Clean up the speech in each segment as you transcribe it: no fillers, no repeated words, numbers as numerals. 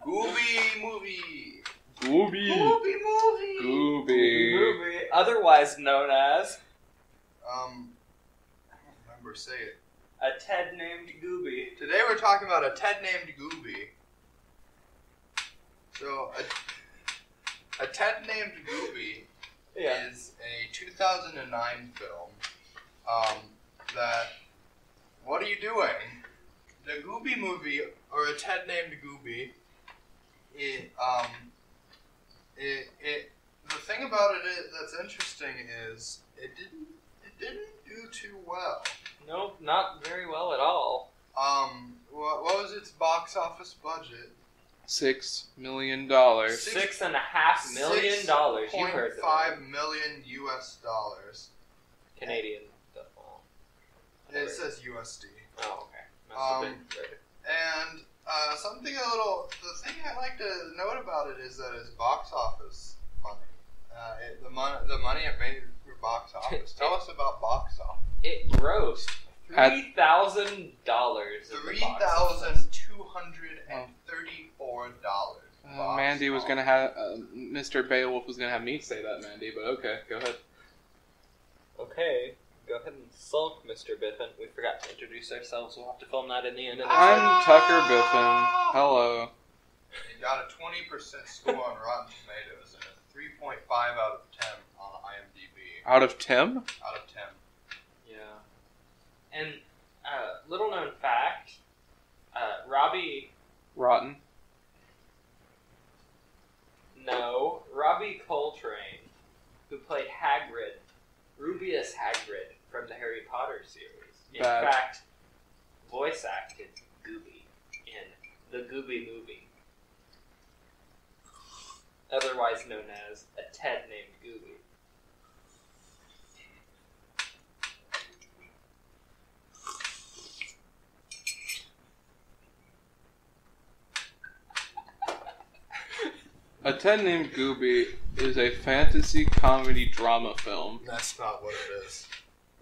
Gooby Movie. Gooby. Gooby Movie. Gooby. Movie, otherwise known as I don't remember. Say it. A Ted Named Gooby. Today we're talking about A Ted Named Gooby. So, A Ted Named Gooby is a 2009 film that... What are you doing? The Gooby Movie, or A Ted Named Gooby, the thing about it that's interesting is it didn't do too well. No, not very well at all. What was its box office budget? $6 million. $6.5 million. You heard that. $6.5 million US dollars. Canadian. It says USD. Oh, okay. Must have been good. And the thing I like to note about it is that it's box office money. The money it made for box office. Tell us about box office. It grossed $3,000. $3,234. Mandy was gonna have Mr. Beowulf was gonna have me say that, Mandy, but okay, go ahead. Okay, go ahead and sulk, Mr. Biffin. We forgot to introduce ourselves. We'll have to film that in the end of the I'm Tucker Biffin. Hello. It got a 20% score on Rotten Tomatoes and a 3.5 out of 10 on IMDb. Out of Tim? Out of 10. Yeah. And little known fact, Robbie Coltrane, who played Hagrid, Rubius Hagrid from the Harry Potter series, in fact, voice acted Gooby in the Gooby Movie, otherwise known as A Ted Named Gooby. A Ted Named Gooby is a fantasy comedy drama film. That's not what it is.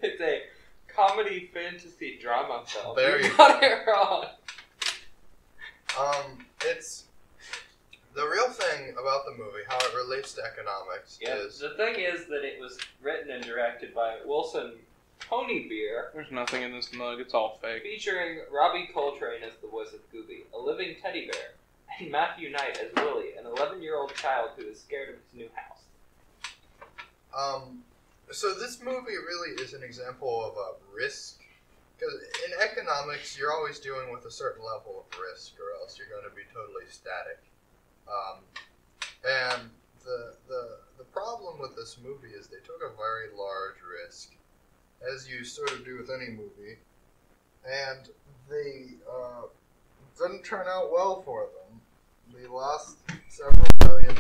It's a comedy fantasy drama film. There you got it wrong. It's the real thing about the movie, how it relates to economics. Is the thing is that it was written and directed by Wilson Ponybear. There's nothing in this mug, it's all fake. Featuring Robbie Coltrane as the voice of Gooby, a living teddy bear, and Matthew Knight as Willie, an 11-year-old child who is scared of his new house. So this movie really is an example of a risk. Because in economics, you're always dealing with a certain level of risk, or else you're going to be totally static. And the problem with this movie is they took a very large risk, as you sort of do with any movie, and they didn't turn out well for them. They lost several $1 million.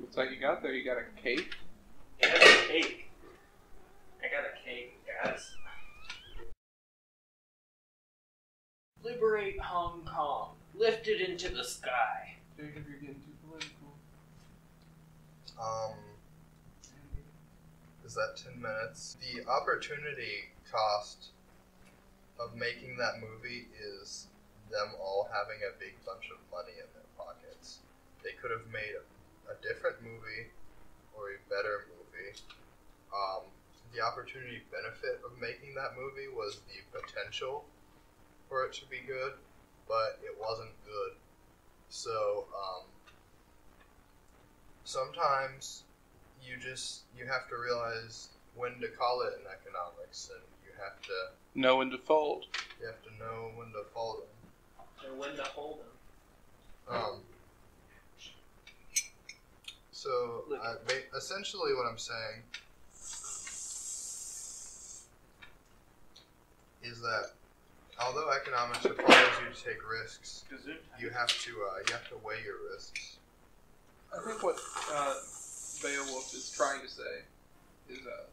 What's that you got there? You got a cake? I got a cake. I got a cake, guys. Liberate Hong Kong. Lift it into the sky. Jacob, you're getting too political. Is that 10 minutes? The opportunity cost of making that movie is them all having a big bunch of money in their pockets. They could have made a different movie or a better movie. The opportunity benefit of making that movie was the potential for it to be good, but it wasn't good. So, sometimes you have to realize when to call it in economics, and you have to know when to fold. You have to know when to fold them. And when to hold them. So, essentially what I'm saying is that although economics requires you to take risks, you have to weigh your risks. I think what Beowulf is trying to say is the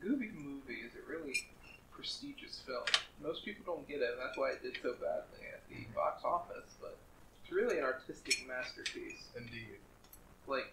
Gooby Movie is a really prestigious film. Most people don't get it, and that's why it did so badly at the box office, but it's really an artistic masterpiece. Indeed. Like,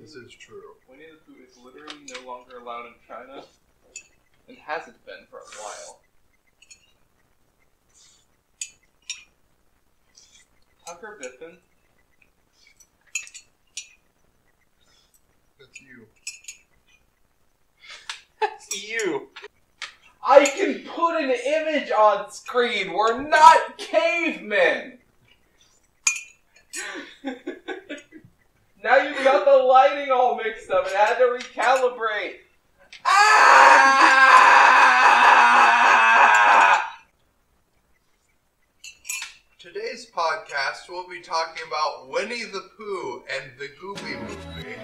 This is true. Winnie the Pooh is literally no longer allowed in China, and hasn't been for a while. Tucker Biffin. That's you. That's you. I can put an image on screen. We're not cavemen. Now you've got the lighting all mixed up. It had to recalibrate. Ah! Today's podcast, we'll be talking about Winnie the Pooh and the Gooby Movie.